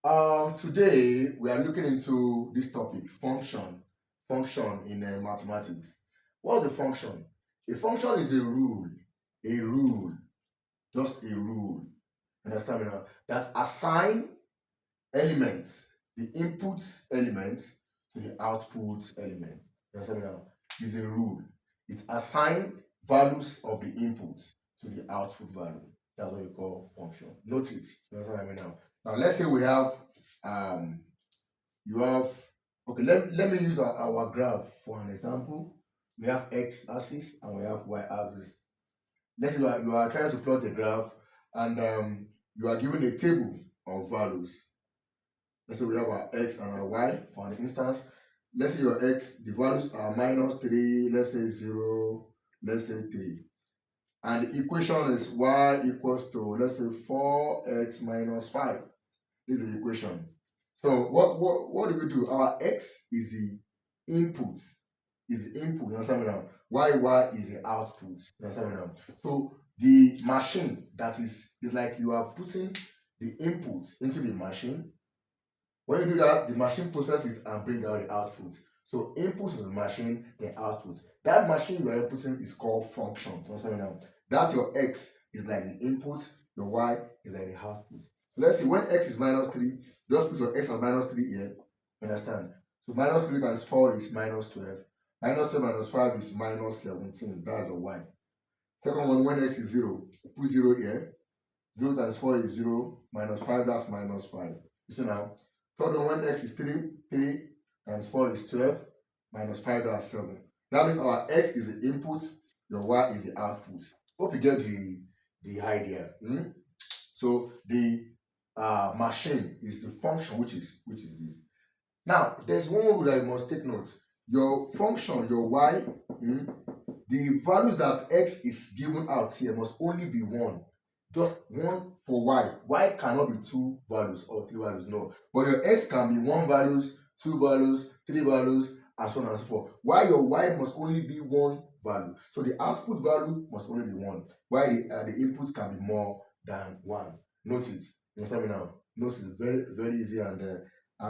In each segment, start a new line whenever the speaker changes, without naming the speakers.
Today we are looking into this topic, function in mathematics. What's a function? A function is a rule, just a rule. Understand me now? That assign elements, the input element to the output element. Understand me now? It's a rule. It assigns values of the input to the output value. That's what you call function. Note it. You understand me now? Now let's say we have let me use our graph for an example. We have x-axis and we have y-axis. Let's say you are trying to plot the graph and you are given a table of values. Let's say we have our x and our y for an instance. Let's say your x, the values are -3, let's say 0, let's say 3. And the equation is y equals to, let's say, 4x minus 5. This is the equation. So what do we do? Our x is the input. You understand me now? Y is the output. You understand me now? So the machine, that is like you are putting the input into the machine. When you do that, the machine processes it and brings out the output. So input is the machine, the output. That machine you are inputting is called function. You understand me now? That your x is like the input, your y is like the output. So let's see, when x is -3, just put your x as -3 here. Understand? So -3 times 4 is -12. -12 minus 5 is -17. That's your y. Second one, when x is 0, put 0 here. 0 times 4 is 0, -5, that's -5. You see now? Third one, when x is 3, 3 times 4 is 12, -5, that's 7. That means our x is the input, your y is the output. Hope you get the idea. So the machine is the function, which is this. Now, there's one rule that you must take note. Your function, your y, the values that x is given out here must only be one. Just one for y. Y cannot be 2 values or 3 values, no. But your x can be 1 values, 2 values, 3 values, and so on and so forth. While your y must only be 1 value. So the output value must only be 1. While the inputs can be more than 1. Note it. You understand me now? Note it. Very, very easy and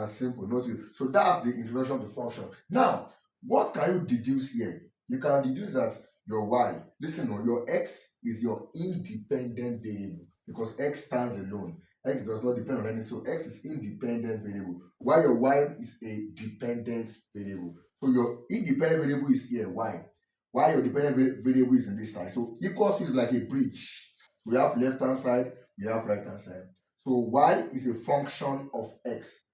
simple. Note it. So that's the introduction to function. Now, what can you deduce here? You can deduce that your y, listen, your x is your independent variable because x stands alone. X does not depend on anything, so x is independent variable, while your y is a dependent variable. So your independent variable is here, y, while your dependent variable is in this side. So equals to is like a bridge. We have left hand side, we have right hand side. So y is a function of x.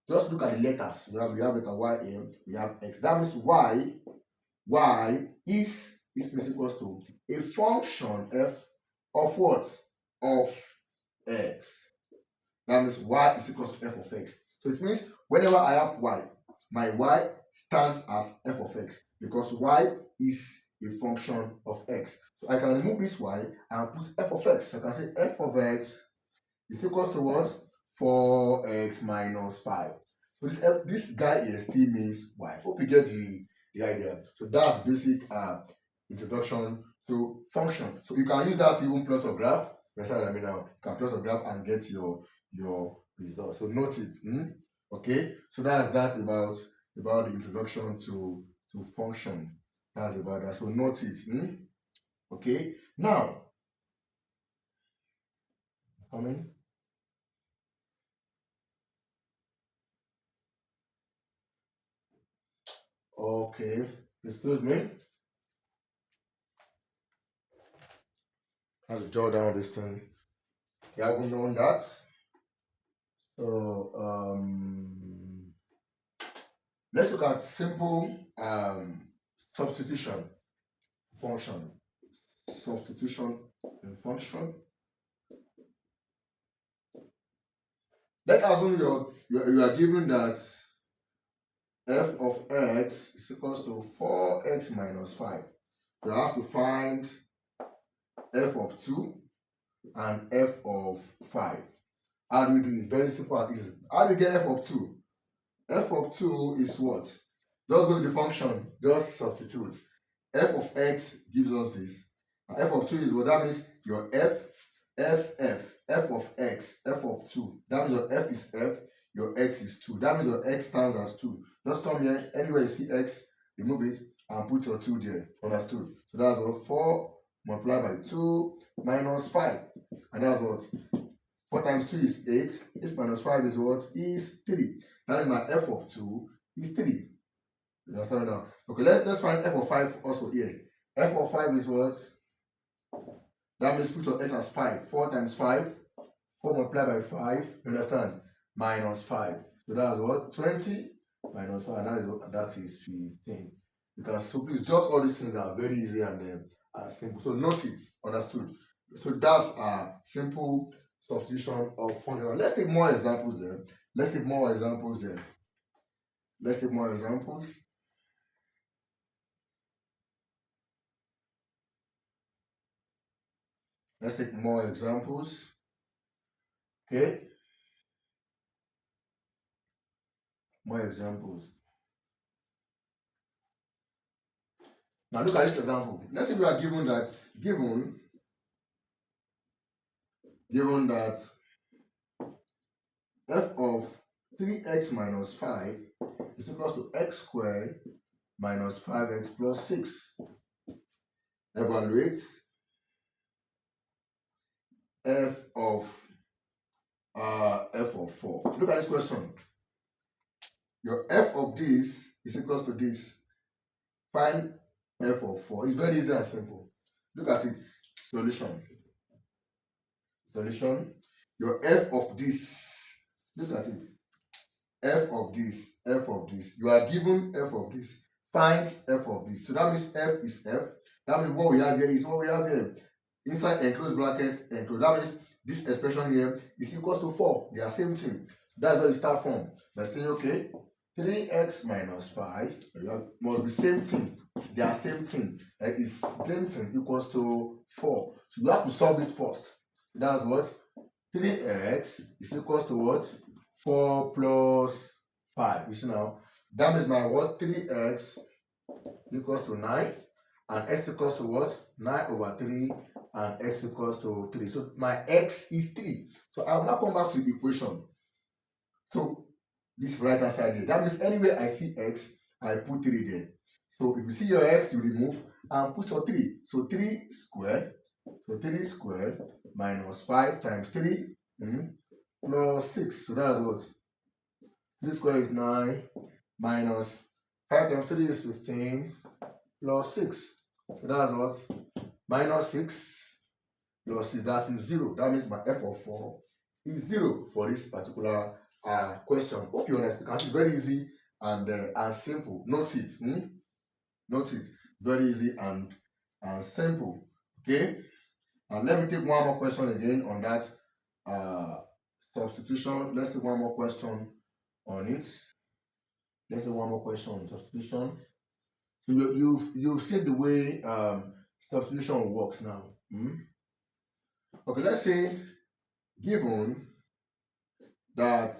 Just look at the letters. We have letter y here, we have x. That means y is equals to a function f of what? Of x. That means y is equals to f of x. So it means whenever I have y, my y stands as f of x because y is a function of x. So I can remove this y and put f of x. So I can say f of x is equals to what? 4x minus 5. So this guy here still means y. Hope you get the idea. So that's basic introduction to function. So you can use that to even plot a graph. That's what I mean now. You can plot a graph and get your result. So note it. Okay. So that's that about the introduction to function. That's about that. So note it. Okay. Now, coming. Okay. Excuse me. Let's draw down this thing. You haven't known that. So let's look at simple substitution function. Substitution in function. Let's assume you are given that f of x is equals to 4x minus 5. You have to find f of 2 and f of 5. How do you do it? Very simple and easy. How do you get f of 2? F of 2 is what? Just go to the function, just substitute. F of x gives us this. And f of 2 is what? That means your f of x, f of 2. That means your f is f, your x is 2. That means your x stands as 2. Just come here, anywhere you see x, remove it and put your 2 there. Understood? So that's what 4 multiplied by 2 minus 5. And that's what 4 times 2 is 8. 8 minus 5 is what? Is 3. That is my f of 2 is 3. You understand now? Okay, let's find f of 5 also here. F of 5 is what? That means put your x as 5. 4 times 5. 4 multiplied by 5. You understand? Minus 5. So that's what? 20 minus 5. And that is 15. You can so please jot all these things that are very easy and simple. So note it. Understood? So that's a simple substitution of formula. Let's take more examples there. Let's take more examples. Let's take more examples. Okay. More examples. Now look at this example. Let's say we are given that f of 3x minus 5 is equal to x squared minus 5x plus 6. Evaluate f of 4. Look at this question. Your f of this is equal to this. Find f of 4. It's very easy and simple. Look at it. Solution. Your f of this. Look at it. F of this. You are given f of this. Find f of this. So that means f is f. That means what we have here is what we have here. Inside enclosed bracket, enclosed. That means this expression here is equal to 4. They are same thing. That's where you start from. By saying, okay, 3x minus 5 must be same thing. They are same thing. It's same thing equals to 4. So you have to solve it first. That's what? 3x is equals to what? 4 plus 5. You see now? That means my what? 3x equals to 9. And x equals to what? 9 over 3. And x equals to 3. So my x is 3. So I will now come back to the equation. So this right hand side here. That means anywhere I see x, I put 3 there. So if you see your x, you remove and put your 3. So 3 squared. So 3 squared minus 5 times 3 plus 6. So that's what? 3 squared is 9 minus 5 times 3 is 15 plus 6. So that's what? Minus 6 plus 6. That is 0. That means my f of 4 is 0 for this particular question. Hope you understand. Because it's very easy and simple. Note it. Note it. Very easy and simple. Okay. And let me take one more question again on that substitution. Let's take one more question on it. Let's take one more question on substitution. So you've seen the way substitution works now. Okay, let's say given that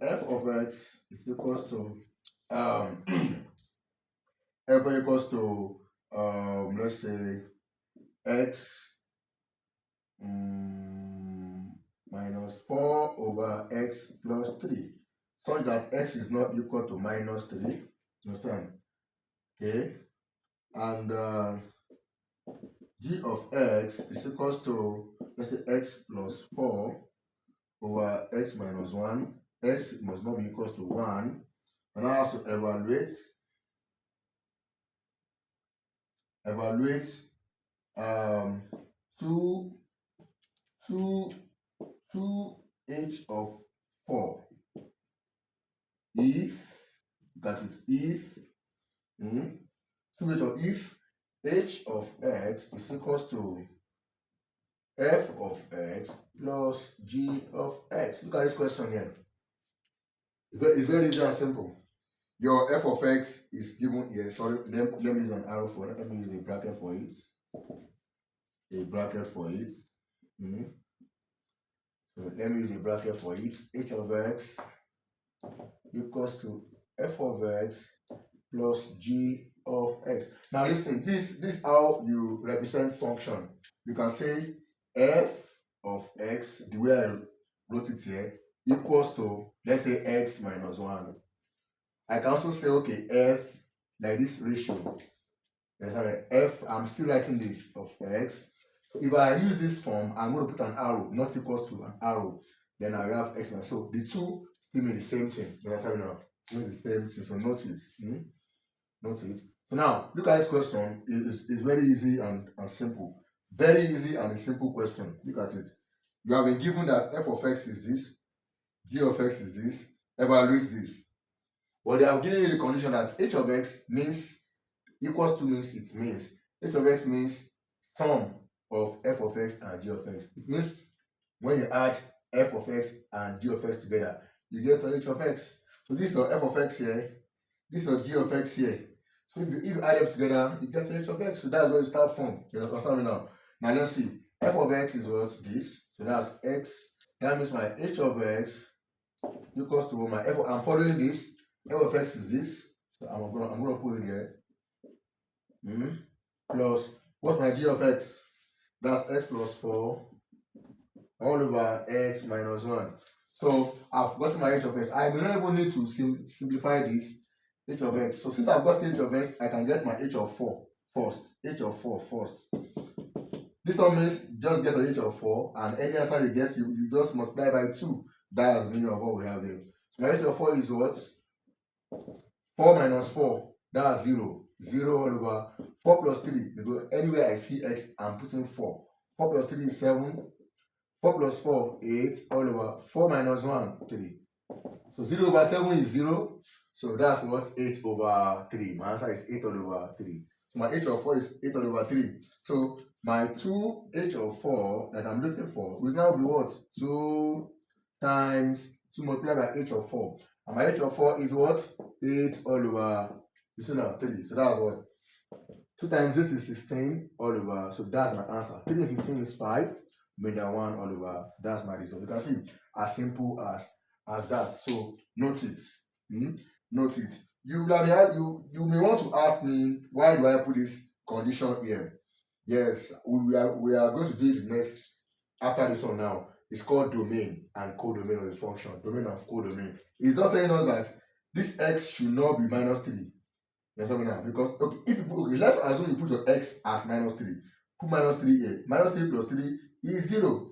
f of x is equals to f equals to let's say x minus 4 over x plus 3, such that x is not equal to minus 3. Understand? Okay. And g of x is equals to, let's say, x plus 4 over x minus 1. X must not be equals to 1. And I also evaluate 2h of 4 if, that is if 2h of if h of x is equals to f of x plus g of x. Look at this question here. It's very easy and simple. Your f of x is given here. Sorry, let me use an arrow for it. Let me use a bracket for it. So let me use a bracket for it. H of x equals to f of x plus g of x. Now listen, this how you represent function. You can say f of x, the way I wrote it here, equals to, let's say, x minus 1. I can also say, okay, f, like this ratio. F, I'm still writing this of x. So if I use this form, I'm going to put an arrow, not equals to an arrow. Then I have x minus. So the two still mean the same thing. You understand now? It means the same thing. So note it. Note it. So now, look at this question. It's very easy and simple. Very easy and a simple question. Look at it. You have been given that f of x is this, g of x is this, evaluate this. But they have given you the condition that h of x means equals to means it means h of x means sum of f of x and g of x. It means when you add f of x and g of x together, you get h of x. So this is f of x here, this is g of x here. So if you add them together, you get h of x. So that's where you start from. You understand me now? Now let's see. F of x is what? This. So that's x. That means my h of x equals to my f. I'm following this. F of x is this. So I'm gonna put it there. Plus what's my g of x? That's x plus 4 all over x minus 1. So I've gotten my h of x. I may not even need to simplify this h of x. So since I've got h of x, I can get my h of 4 first. H of 4 first. This one means just get the h of 4, and any answer you get, you just multiply by 2. That's the meaning of what we have here. So my h of 4 is what? 4 minus 4. That's 0. 0 all over 4 plus 3. Anywhere I see x, I'm putting 4. 4 plus 3 is 7. 4 plus 4, 8 all over 4 minus 1, 3. So 0 over 7 is 0. So that's what? 8 over 3. My answer is 8 all over 3. So my h of 4 is 8 all over 3. So my 2h of 4 that I'm looking for will now be what? 2 times 2 multiplied by h of 4. And my h of 4 is what? 8 all over, you see now, 3. So that's what? 2 times 8 is 16 all over. So that's my answer. 3 and 15 is 5. Made that 1 all over. That's my result. You can see as simple as that. So note it. Note it. You may want to ask me, why do I put this condition here? Yes, we are going to do it next after this one now. It's called domain and codomain of the function. Domain and codomain. It's just telling us that this x should not be minus 3. You understand me now? Because if you put, let's assume you put your x as minus 3. Put minus 3 here. Minus 3 plus 3 is 0.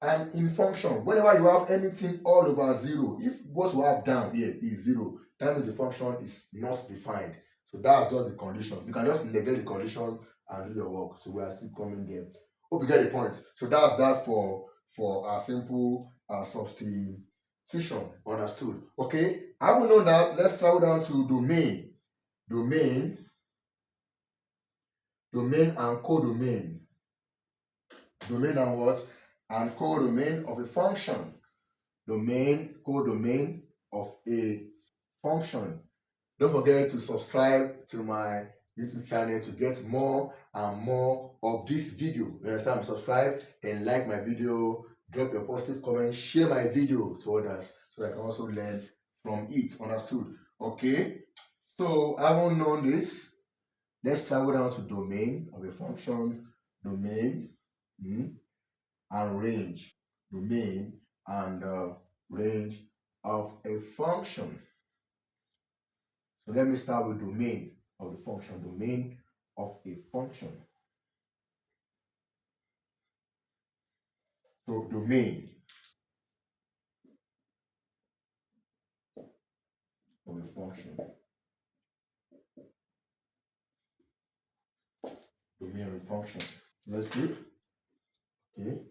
And in function, whenever you have anything all over 0, if what you have down here is 0, that means the function is not defined. So that's just the condition. You can just negate the condition and do your work. So we are still coming there. Hope you get the point. So that's that for a simple substitution. Understood? Okay. Having known that, let's travel down to domain. Domain and codomain. Domain and what? And codomain of a function. Domain, codomain of a function. Don't forget to subscribe to my YouTube channel to get more and more of this video. You understand? Subscribe and like my video. Drop your positive comments. Share my video to others so that I can also learn from it. Understood? Okay. So having known this, let's travel down to domain of a function. Domain and range. Domain and range of a function. So let me start with domain of the function. Domain of a function. So domain of a function. Domain of a function. Let's see. Okay.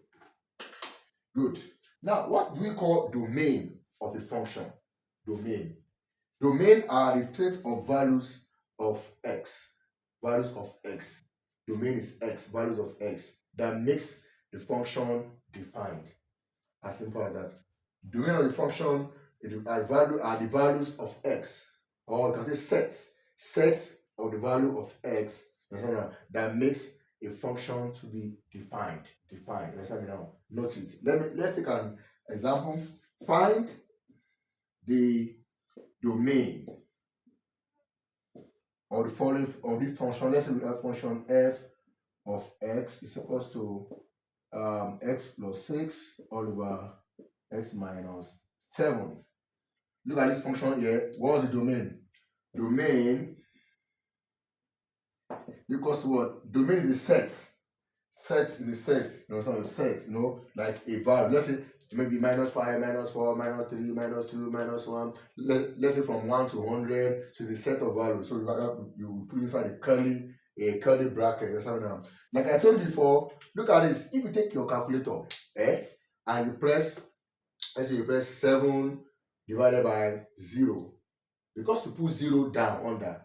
Good. Now, what do we call domain of a function? Domain. Domain are the set of values of x. Values of x. Domain is x, values of x. That makes the function defined. As simple as that. Domain of the function are the values of x. Or you can say sets. Sets of the value of x that makes a function to be defined. Defined. Understand me now? Note it. Let's take an example. Find the domain of the following of this function. Let's say we have function f of x is equals to x plus 6 all over x minus 7. Look at this function here. What's the domain? Domain equals to what? Domain is a set. Set is a set. You know, it's not a set, you know, like a value. Let's say maybe minus 5, minus 4, minus 3, minus 2, minus 1. Let's say from 1 to 100. So it's a set of values. So you put inside a curly bracket. Like I told you before, look at this. If you take your calculator, and you press, let's say you press 7 divided by 0, because you put 0 down under,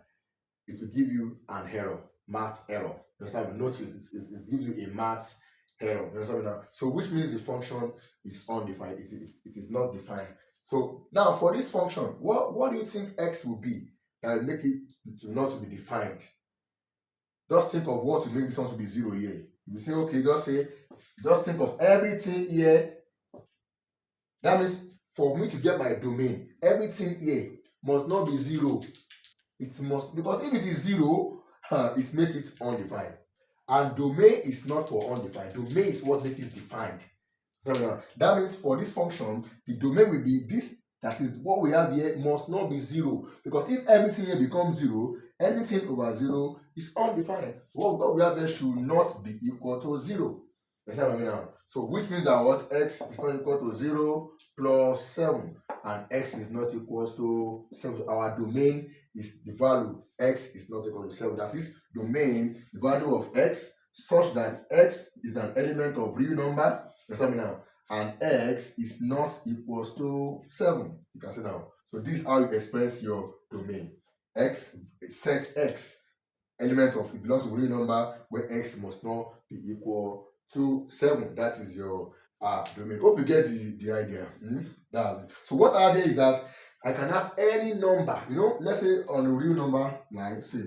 it will give you an error, math error. You understand? Notice it gives you a math error. You understand? So which means the function is undefined. It is not defined. So now for this function, what do you think x will be that will make it to not to be defined? Just think of what will make this one to be 0 here. You say, okay, just think of everything here. That means for me to get my domain, everything here must not be 0. It must, because if it is 0, it makes it undefined. And domain is not for undefined. Domain is what makes it defined. That means for this function, the domain will be this. That is what we have here must not be 0. Because if everything here becomes 0, anything over 0 is undefined. So what we have here should not be equal to 0. So which means that what x is not equal to 0 plus 7, and x is not equal to 7. So our domain is the value x is not equal to 7. That is domain, the value of x, such that x is an element of real number. And x is not equal to 7. You can see now. So this is how you express your domain. X, set x, element of it belongs to real number where x must not be equal to 7. That is your domain. Hope you get the idea. That's it. So what I have here is that I can have any number. You know, let's say on a real number, like say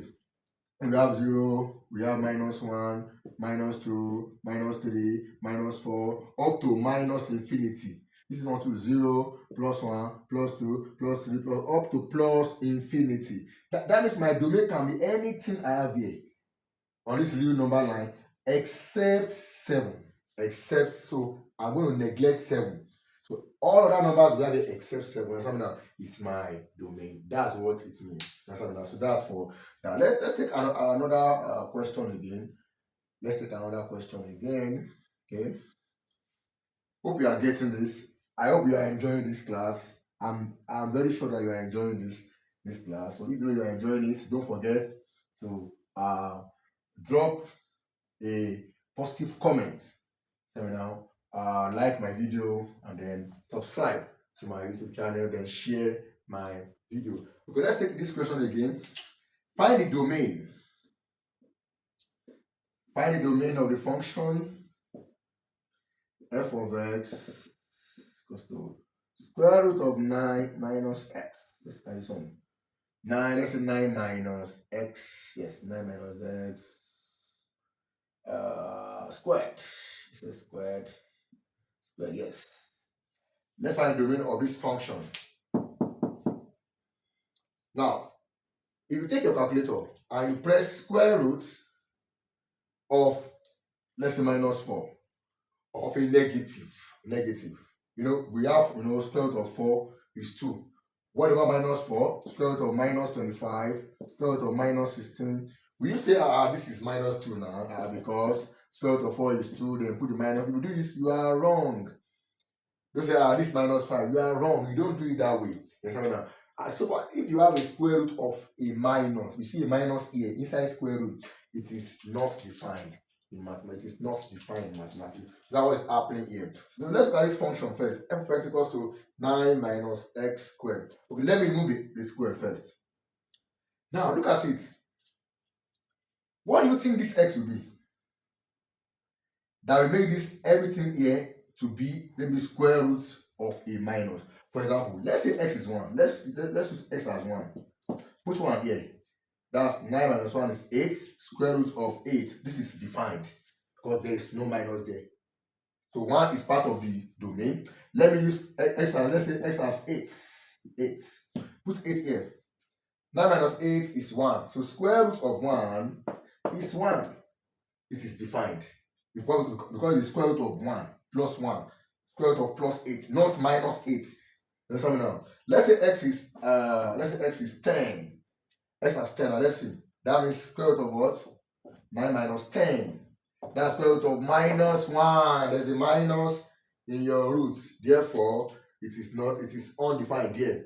we have 0, we have minus 1, minus 2, minus 3, minus 4, up to minus infinity. This is not to 0, plus 1, plus 2, plus 3, plus up to plus infinity. That means my domain can be anything I have here on this real number line except 7. Except, so I'm going to neglect 7. So all other numbers we have here except 7. It's my domain. That's what it means. So that's for now. Let's take another question again. Let's take another question again. Okay. Hope you are getting this. I hope you are enjoying this class. I'm very sure that you are enjoying this class. So if you are enjoying it, don't forget to drop a positive comment. Like my video and then subscribe to my YouTube channel, then share my video. Okay, let's take this question again. Find the domain. Find the domain of the function f of x equals to square root of 9 minus x. Let's try this one. 9, let's say 9 minus x. Yes, 9 minus x squared. It says squared. Yes. Let's find the domain of this function. Now, if you take your calculator and you press square root of, let's say, minus 4, of a negative. You know, we have, square root of 4 is 2. What about minus 4? Square root of minus 25, square root of minus 16. Will you say, this is minus 2 now, because square root of 4 is 2, then put the minus. If you do this, you are wrong. Don't say, this is minus 5. You are wrong. You don't do it that way. So if you have a square root of a minus, you see a minus here, inside square root, it is not defined in mathematics. It's not defined in mathematics. So that's what's happening here. So let's look at this function first. F of x equals to 9 minus x squared. Okay, let me remove the square first. Now look at it. What do you think this x will be? That will make this everything here to be maybe square root of a minus. For example, let's say x is 1. Let's use x as 1. Put 1 here. That's 9 minus 1 is 8. Square root of 8. This is defined because there is no minus there. So 1 is part of the domain. Let me use x as, let's say x as 8. 8. Put 8 here. 9 minus 8 is 1. So square root of 1 is 1. It is defined. Because it's square root of 1 plus 1. Square root of plus 8, not minus 8. Understand me now? Let's say x is 10. X has 10. Now let's see. That means square root of what? 9 minus 10. That's square root of minus 1. There's a minus in your roots. Therefore, it is undefined here.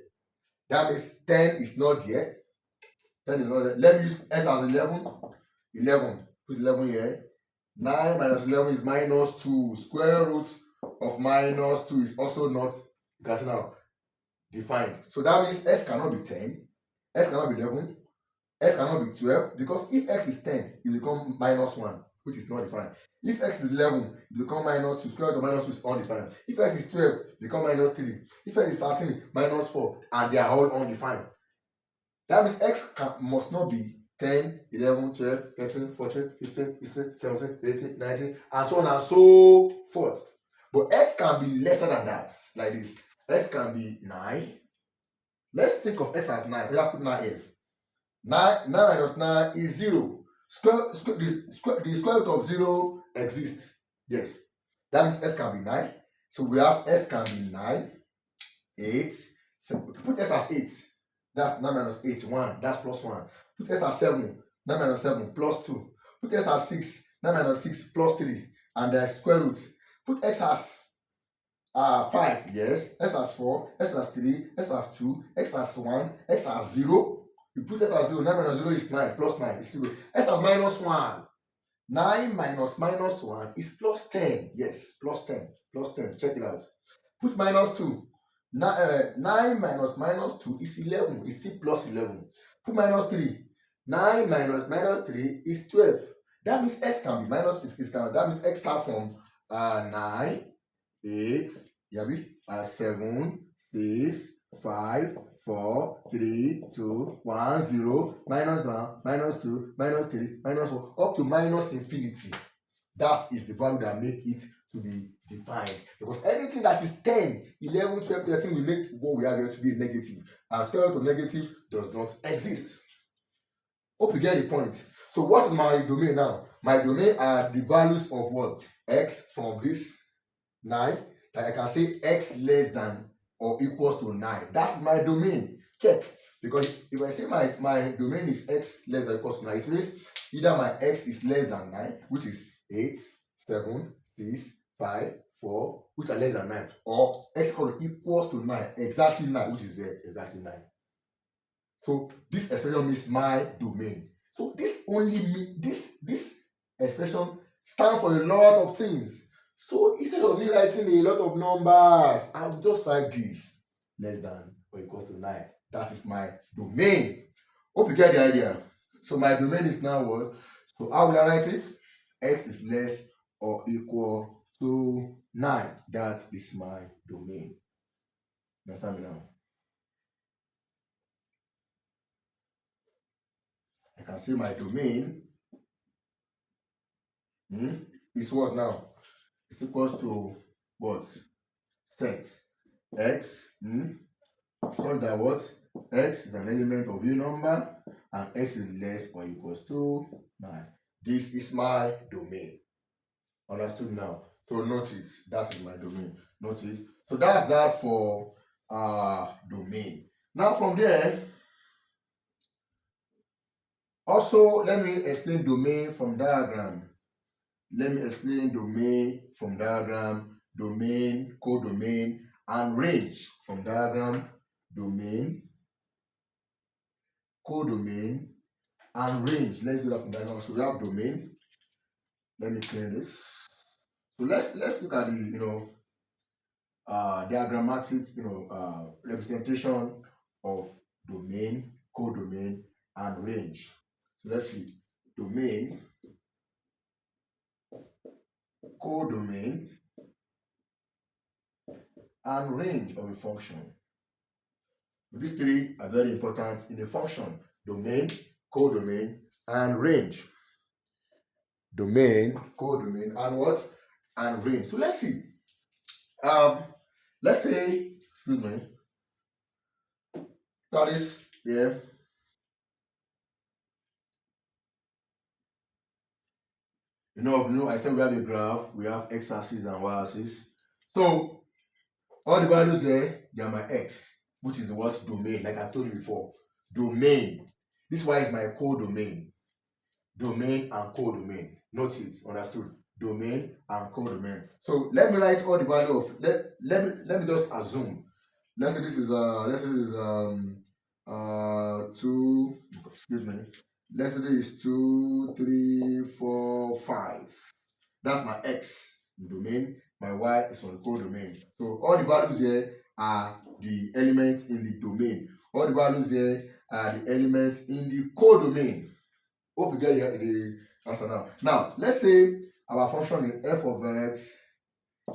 That means 10 is not there. 10 is not there. Let me use x as 11. 11. Put 11 here. 9 minus 11 is minus 2. Square root of minus 2 is also not, you can see now, defined. So that means x cannot be 10. X cannot be 11. X cannot be 12, because if x is 10, it will become minus 1, which is not defined. If x is 11, it will become minus 2. Square root of minus 2 is undefined. If x is 12, it will become minus 3. If x is 13, minus 4, and they are all undefined. That means x must not be 10, 11, 12, 13, 14, 15, 16, 17, 18, 19, and so on and so forth. But x can be lesser than that, like this. X can be 9. Let's think of x as 9. Let's put 9 here. 9 minus 9 is 0. The square root of 0 exists. Yes. That means x can be 9. So we have x can be 9, 8. So put x as 8. That's 9 minus 8, 1. That's plus 1. Put x as 7. 9 minus 7 plus 2. Put x as 6. 9 minus 6 plus 3. And the square root. Put x as 5. Yes. X as 4. X as 3. X as 2. X as 1. X as 0. You put x as 0. 9 minus 0 is 9. Plus 9 is 0. X as minus 1. 9 minus minus 1 is plus 10. Yes. Plus 10. Plus 10. Check it out. Put minus 2. 9 minus minus 2 is 11. It's still plus 11. Put minus 3. 9 minus minus 3 is 12. That means x can be minus. That means x start from 9, 8, 7, 6, 5, 4, 3, 2, 1, 0, minus 1, minus 2, minus 3, minus 4, up to minus infinity. That is the value that make it to be defined. Because anything that is 10, 11, 12, 13 will make what we have here to be a negative. And square root of negative does not exist. Hope you get the point. So what is my domain now? My domain are the values of what? X from this 9. That I can say x less than or equals to 9. That's my domain. Check. Because if I say my domain is x less than or equals to 9, it means either my x is less than 9, which is 8, 7, 6, 5, 4, which are less than 9, or x equals to 9, exactly 9, which is exactly 9. So this expression means my domain. So this only means this expression stands for a lot of things. So instead of me writing a lot of numbers, I'll just write this less than or equals to 9. That is my domain. Hope you get the idea. So my domain is now what? So how will I write it? X is less or equal to 9. That is my domain. Understand me now? I can say my domain is what now? It's equals to what? Set x so that what? X is an element of real number and x is less or equals to 9. This is my domain. Understood now? So note it. That is my domain. Note it. So that's that for domain. Now from there, also let me explain domain from diagram. Let me explain domain from diagram, domain, codomain, and range from diagram, domain, codomain, and range. Let's do that from diagram. So we have domain. Let me clear this. So let's look at the diagrammatic representation of domain, codomain, and range. So let's see. Domain, codomain, and range of a function. These three are very important in a function: domain, codomain, and range. Domain, codomain, and what? And range. So let's see. Let's say, excuse me, that is here. I said we have a graph, we have x-axis and y-axis. So all the values there, they are my x, which is what domain, like I told you before. Domain. This y is my codomain. Domain and codomain. Note it, understood? Domain and codomain. So let me write all the value of let me just assume. Let's say this is 2, excuse me. Let's say this is 2, 3, 4, 5. That's my x in domain. My y is on the codomain. So all the values here are the elements in the domain. All the values here are the elements in the codomain. Hope you get the answer now. Now, let's say our function is f of x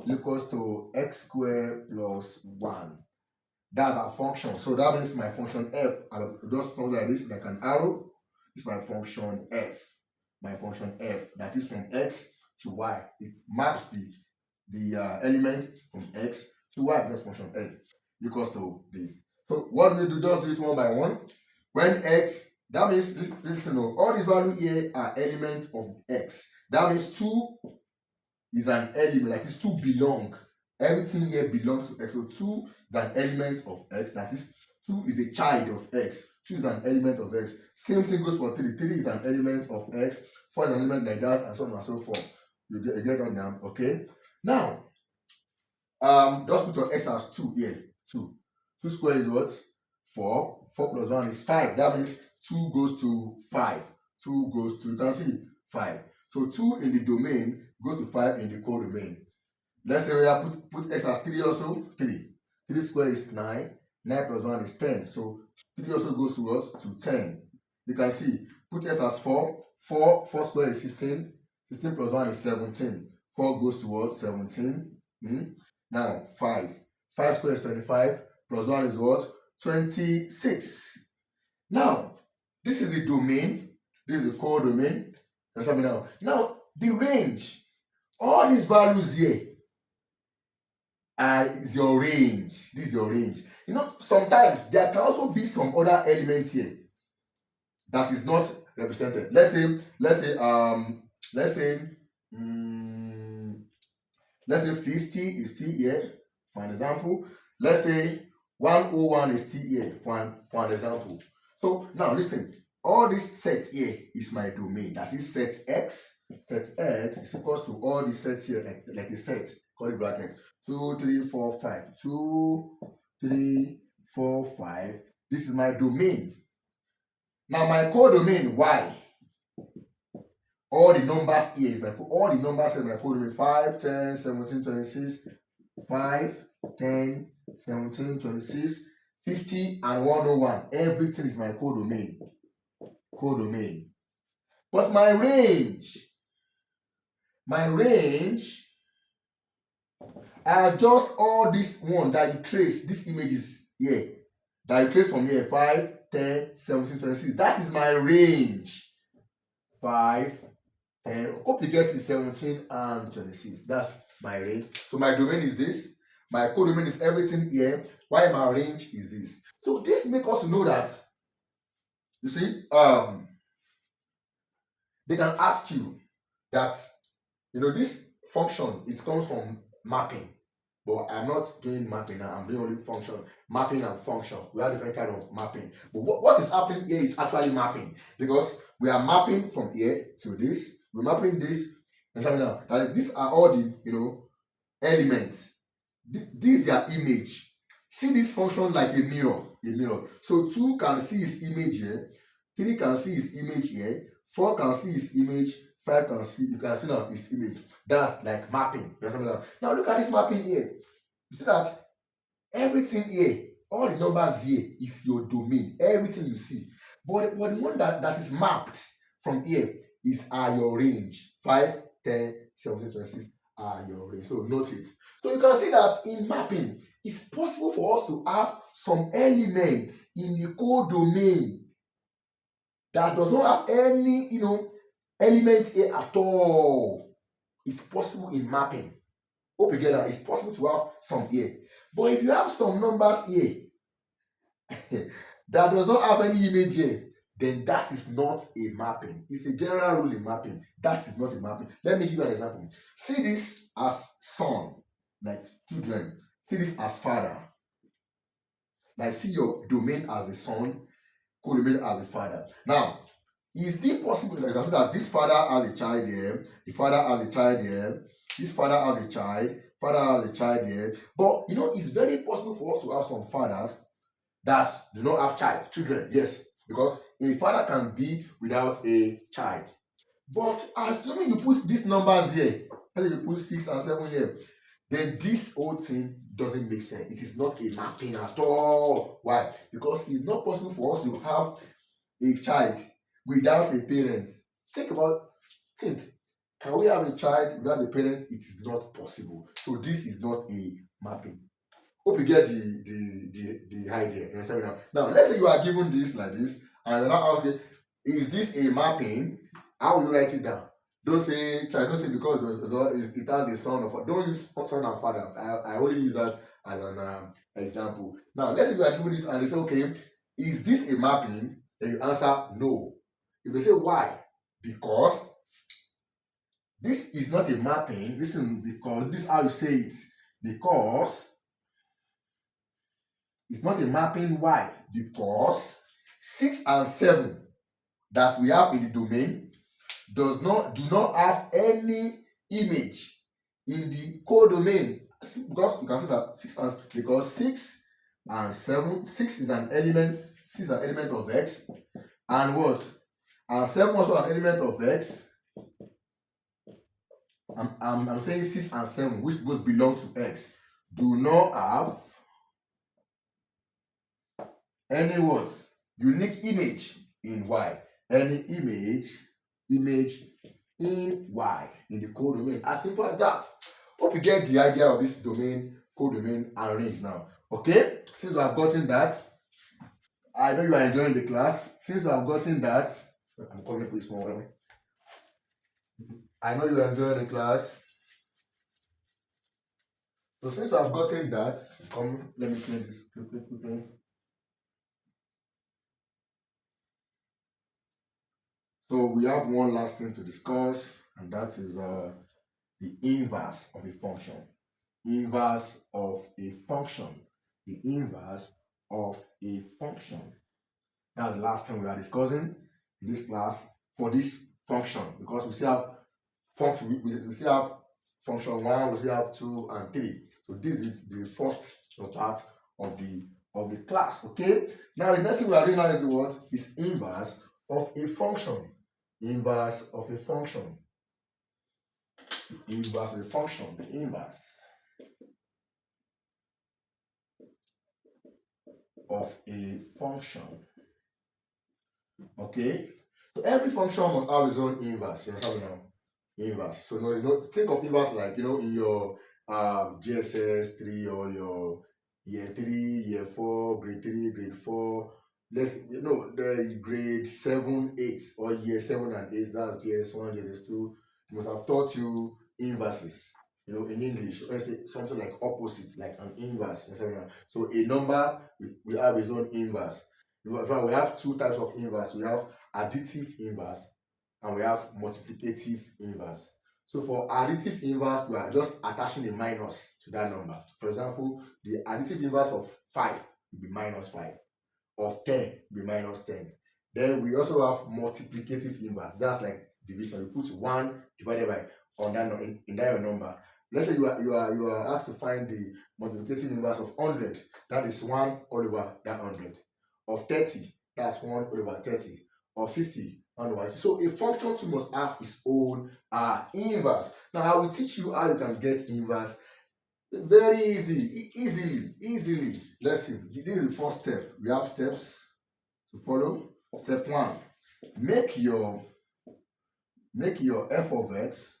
equals to x squared plus 1. That's our function. So that means my function f, I'll just something like this, like an arrow. This is my function f. My function f, that is from x to y. It maps the element from x to y. That's function f equals to this. So what we do, just do it one by one. When x, that means listen, all these values here are elements of x. That means 2 is an element, like this 2 belong. Everything here belongs to x. So 2 is an element of x. That is, 2 is a child of x. 2 is an element of x. Same thing goes for 3. 3 is an element of x. 4 is an element like that, and so on and so forth. You get that now, okay? Now, just put your x as 2 here. 2. 2 squared is what? 4. 4 plus 1 is 5. That means 2 goes to 5. 2 goes to, you can see, 5. So 2 in the domain goes to 5 in the codomain. Let's say we have put x as 3 also. 3. 3 squared is 9. 9 plus 1 is 10. So 3 also goes to what? To 10. You can see, put x as 4. 4 squared is 16. 16 plus 1 is 17. 4 goes to what? 17. Now 5. 5 squared is 25. Plus 1 is what? 26. Now, this is the domain. This is the codomain. Understand me now? Now, the range. All these values here is your range. This is your range. Sometimes there can also be some other elements here that is not represented. Let's say 50 is still here, for an example. Let's say 101 is still here, for an example. So now listen, all this set here is my domain. That is set x. Set x is equals to all these sets here, like a set, call it bracket. 2, 3, 4, 5. 2, 3, 4, 5. This is my domain. Now my codomain y. All the numbers here is my codomain. 5, 10, 17, 26. 5, 10, 17, 26, 50, and 101. Everything is my codomain. But my range are just all this one that you trace, these images here, that you trace from here, 5, 10, 17, 26. That is my range. 5, 10, hope you get to 17 and 26. That's my range. So my domain is this. My codomain is everything here. While my range is this. So this makes us know that, you see, they can ask you that, this function, it comes from mapping. But I'm not doing mapping now. I'm doing only function. Mapping and function. We have different kind of mapping. But what is happening here is actually mapping. Because we are mapping from here to this. We're mapping this. And these are all the, elements. This is their image. See this function like a mirror. So 2 can see its image here. 3 can see its image here. 4 can see its image. 5 can see, you can see now its image. That's like mapping. Now look at this mapping here. You see that everything here, all the numbers here is your domain. Everything you see. But the one that is mapped from here is your range. 5, 10, 17, 26 are your range. So note it. So you can see that in mapping, it's possible for us to have some elements in the codomain that does not have any, elements here at all. It's possible in mapping. Hope you get that. It's possible to have some here. But if you have some numbers here that does not have any image here, then that is not a mapping. It's a general rule in mapping. That is not a mapping. Let me give you an example. See this as son, like children. See this as father. Like see your domain as a son, co-domain as a father. Now, is it possible that you can see that this father has a child here, the father has a child here, this father has a child, father has a child here. But you know, it's very possible for us to have some fathers that do not have children, yes, because a father can be without a child. But assuming you put these numbers here, and you put 6 and 7 here, then this whole thing doesn't make sense. It is not a mapping at all. Why? Because it's not possible for us to have a child without a parent. Think, can we have a child without a parent? It is not possible. So this is not a mapping. Hope you get the idea. You understand me now? Now, let's say you are given this like this, and you're not okay. Is this a mapping? How will you write it down? Don't say child. Don't say because it has a son or father. Don't use son and father. I only use that as an example. Now, let's say you are given this and they say, okay, is this a mapping? Then you answer no. If they say why, because this is not a mapping. Listen, because this is how you say it. Because it's not a mapping. Why? Because 6 and 7 that we have in the domain do not have any image in the codomain. Because you can see that 6 and 7, 6 is an element, 6 is an element of X, and what? And 7 also an element of X. I'm saying 6 and 7, which both belong to X, do not have any what? Unique image in Y. Any image in Y in the codomain. As simple as that. Hope you get the idea of this domain, codomain, and range now. Okay? Since we have gotten that, I know you are enjoying the class. Since we have gotten that, I'm calling for this one. I know you are enjoying the class. So since we have gotten that, come, let me clean this quickly. So we have one last thing to discuss, and that is the inverse of a function. Inverse of a function. The inverse of a function. That's the last thing we are discussing in this class for this function, because we still have function. We still have function 1, we still have 2 and 3. So this is the first part of the class. Okay. Now the next thing we are doing now is what? Is inverse of a function. Inverse of a function. Inverse of a function. The inverse of a function. Okay. So every function must have its own inverse. You understand now? Inverse. So think of inverse like in your JSS 3 or your year 3, year 4, grade 3, grade 4. The grade 7, 8 or year 7 and 8. That's JS1, JS2. Must have taught you inverses. In English, let's say something like opposite, like an inverse. So a number will have its own inverse. In fact, we have 2 types of inverse. We have additive inverse and we have multiplicative inverse. So for additive inverse, we are just attaching a minus to that number. For example, the additive inverse of 5 will be minus 5. Of 10 will be minus 10. Then we also have multiplicative inverse. That's like division. You put 1 divided by on that in that number. Let's say you are asked to find the multiplicative inverse of 100. That is 1 all over that 100. Of 30, that's 1 over 30. Of 50, 1 over 50. So a function too must have its own inverse. Now I will teach you how you can get inverse. Very easily. Let's see. This is the first step. We have steps to follow. Step 1. Make your f of x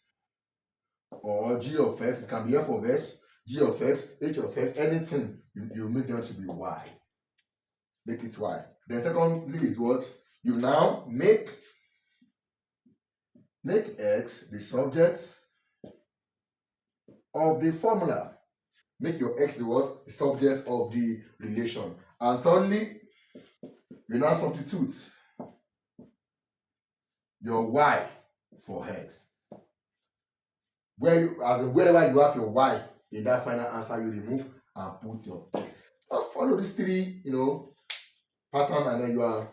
or g of x. It can be f of x, g of x, h of x, anything. You make them to be y. Make it y. Then secondly is what? You now make x the subject of the formula. Make your x the what? The subject of the relation. And thirdly, you now substitute. your y for x. Wherever you have your y in that final answer, you remove and put your x. Just follow these three, pattern, and then you are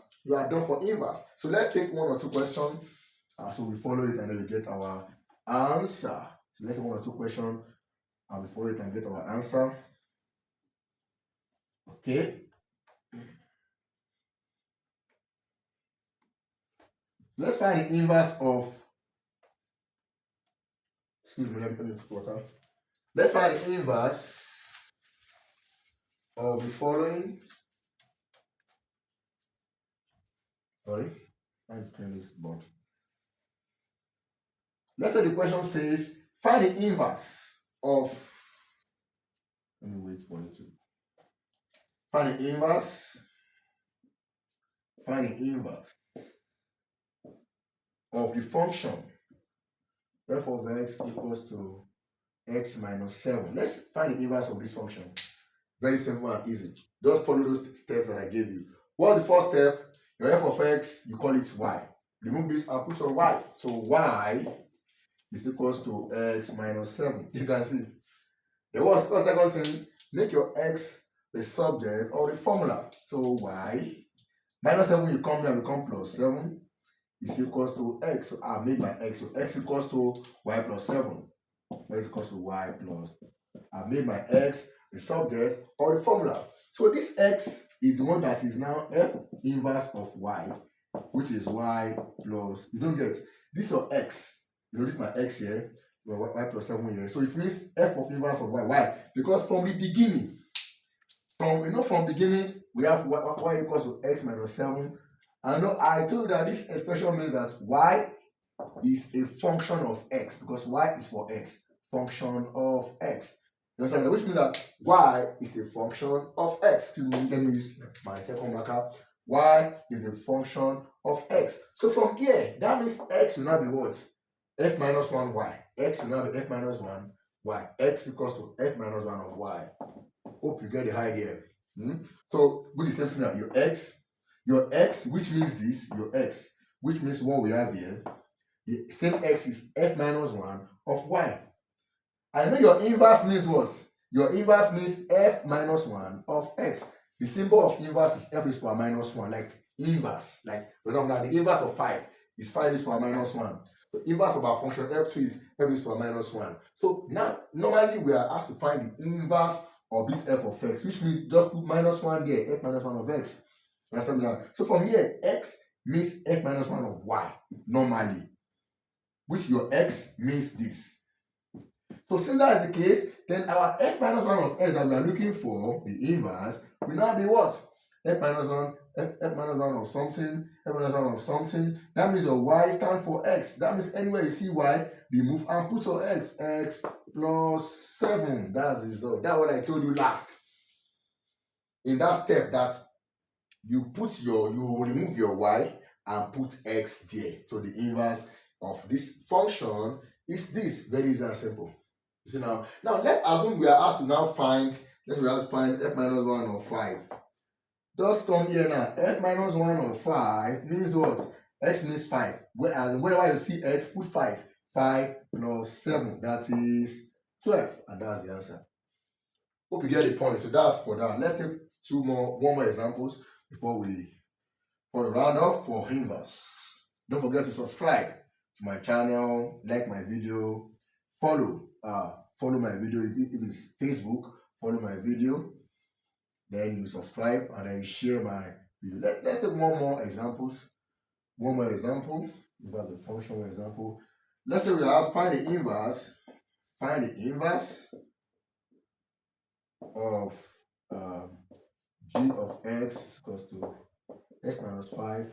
done for inverse. So let's take one or two questions. So we follow it and then we get our answer. So let's take one or two questions and we follow it and get our answer. Okay. Let's find the inverse of. Excuse me, let me put water. Let's find the inverse of the following. Sorry, I'm turn this board. Let's say the question says, find the inverse of. Let me wait for it to. Find the inverse. Find the inverse of the function f of x equals to x minus 7. Let's find the inverse of this function. Very simple and easy. Just follow those steps that I gave you. What's the first step? Your f of x, you call it y. Remove this and put your y. So y is equals to x minus 7. You can see. The second thing, make your x the subject or the formula. So y minus 7, you come here and become plus 7 is equals to x. So I made my x. So x equals to y plus 7. X equals to y plus. I made my x the subject or the formula. So this x is the one that is now f inverse of y, which is y plus. You don't get this is your x. This is my x here, y plus 7 here. So it means f of inverse of y. Why? Because from the beginning, from beginning we have y equals to x minus 7. And I told you that this expression means that y is a function of x, because y is for x, function of x. You understand? Which means that y is a function of x. Let me use my second marker. Y is a function of x. So from here, that means x will now be what? F minus 1 y. X will now be f minus 1 y. X equals to f minus 1 of y. Hope you get the idea. So do the same thing now. Your x, which means this, your x, which means what we have here, the same x is f minus 1 of y. I know your inverse means what? Your inverse means f minus 1 of x. The symbol of inverse is f raised to power minus 1, like inverse. Like, for example, the inverse of 5 is 5 raised to power minus 1. The inverse of our function f2 is f raised to power minus 1. So now, normally we are asked to find the inverse of this f of x, which means just put minus 1 there, f minus 1 of x. Understand now? So from here, x means f minus 1 of y, normally, which your x means this. So since that is the case, then our f minus 1 of x that we are looking for, the inverse, will now be what? F minus 1, f minus 1 of something, f minus 1 of something. That means your y stands for x. That means anywhere you see y, remove and put your x plus 7. That's the result. That's what I told you last. In that step, that you remove your y and put x there. So the inverse of this function is this. Very easy and simple. You see now let's assume we are asked to now find f minus 1 of 5. Just come here now. F minus 1 of 5 means what? X means 5. Whenever you see x, put 5. 5 plus 7, that is 12. And that's the answer. Hope you get the point. So that's for that. Let's take one more examples before we round up for inverse. Don't forget to subscribe to my channel, like my video, follow my video. If it's Facebook, follow my video, then you subscribe and then share my video. Let's take one more example. About the function example. Let's say we have find the inverse of g of x is equals to x minus 5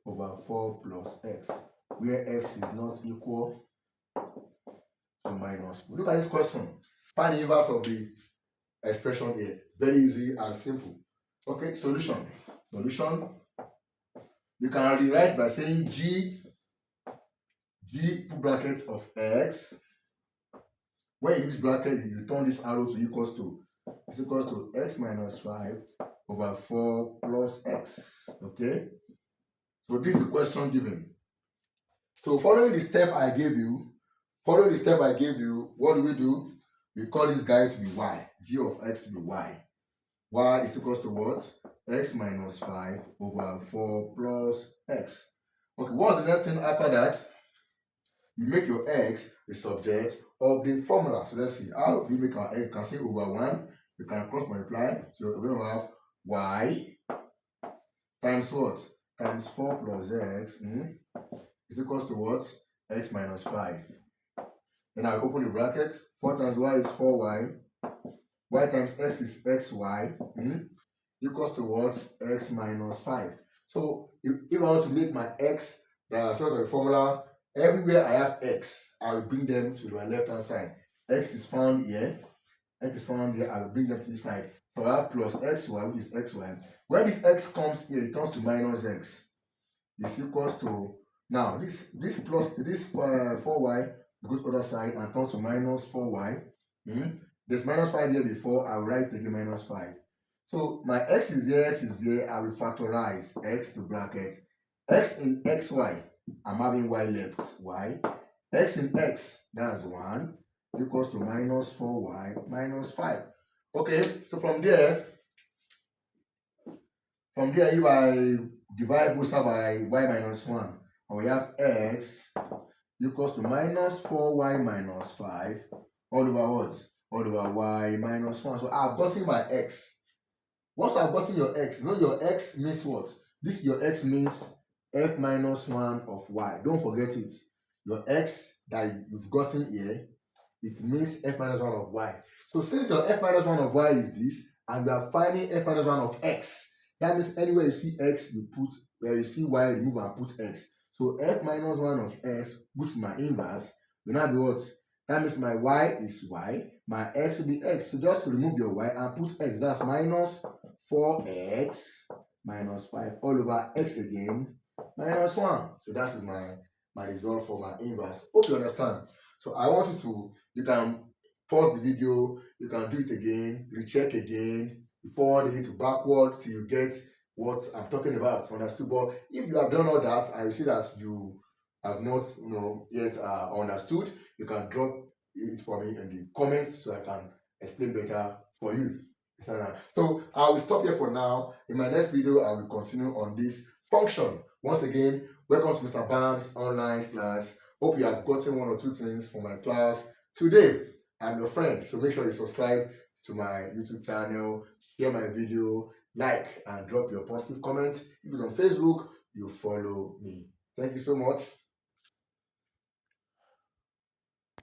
over 4 plus x, where x is not equal to minus. Look at this question. Find the inverse of the expression here. Very easy and simple. Okay, solution. You can rewrite by saying g put brackets of x. When you use bracket, you turn this arrow to equals to x minus 5 over 4 plus x. Okay, so this is the question given. So following the step I gave you, what do? We call this guy to be y. G of x to be y. Y is equals to what? X minus 5 over 4 plus x. Okay, what's the next thing after that? You make your x the subject of the formula. So let's see, how do we make our x? You can say over 1, you can cross multiply. So we're going to have y times what? Times 4 plus x is equals to what? X minus 5. Then I open the brackets. 4 times y is 4y. Y times x is xy. Equals to what? X minus 5. So if I want to make my x the sort of the formula, everywhere I have x, I will bring them to my left hand side. X is found here. X is found here. I will bring them to this side. So I have plus xy, which is xy. When this x comes here, it turns to minus x. Is equals to, now this 4y goes to the other side and turns to minus 4y. There's minus 5 here before. I will write again minus 5. So my x is there, I will factorize x to bracket. X in xy, I'm having y left, y. X in x, that's 1, equals to minus 4y minus 5. Okay, so from there, if I divide both sides by y minus 1, and we have x equals to minus 4y minus 5 all over what? All over y minus 1. So I've gotten my x. Once I've gotten your x, you know your x means what? This your x means f minus 1 of y. Don't forget it. Your x that you've gotten here, it means f minus 1 of y. So since your f minus 1 of y is this, and we are finding f minus 1 of x, that means anywhere you see x, you put, where you see y, remove and put x. So f minus 1 of x, which is my inverse, will now be what? That means my y is y, my x will be x. So just remove your y and put x. That's minus 4x minus 5 all over x again minus 1. So that is my result for my inverse. Hope you understand. So I want you can pause the video, you can do it again, recheck again, forward it backward till you get what I'm talking about. Understood? But if you have done all that, I will see that you have not yet understood, you can drop it for me in the comments so I can explain better for you. So I will stop here for now. In my next video, I will continue on this function. Once again, welcome to Mr. Bam's online class. Hope you have gotten 1 or 2 things from my class today. I'm your friend, so make sure you subscribe to my YouTube channel, share my video, like and drop your positive comments. If it's on Facebook, you follow me. Thank you so much.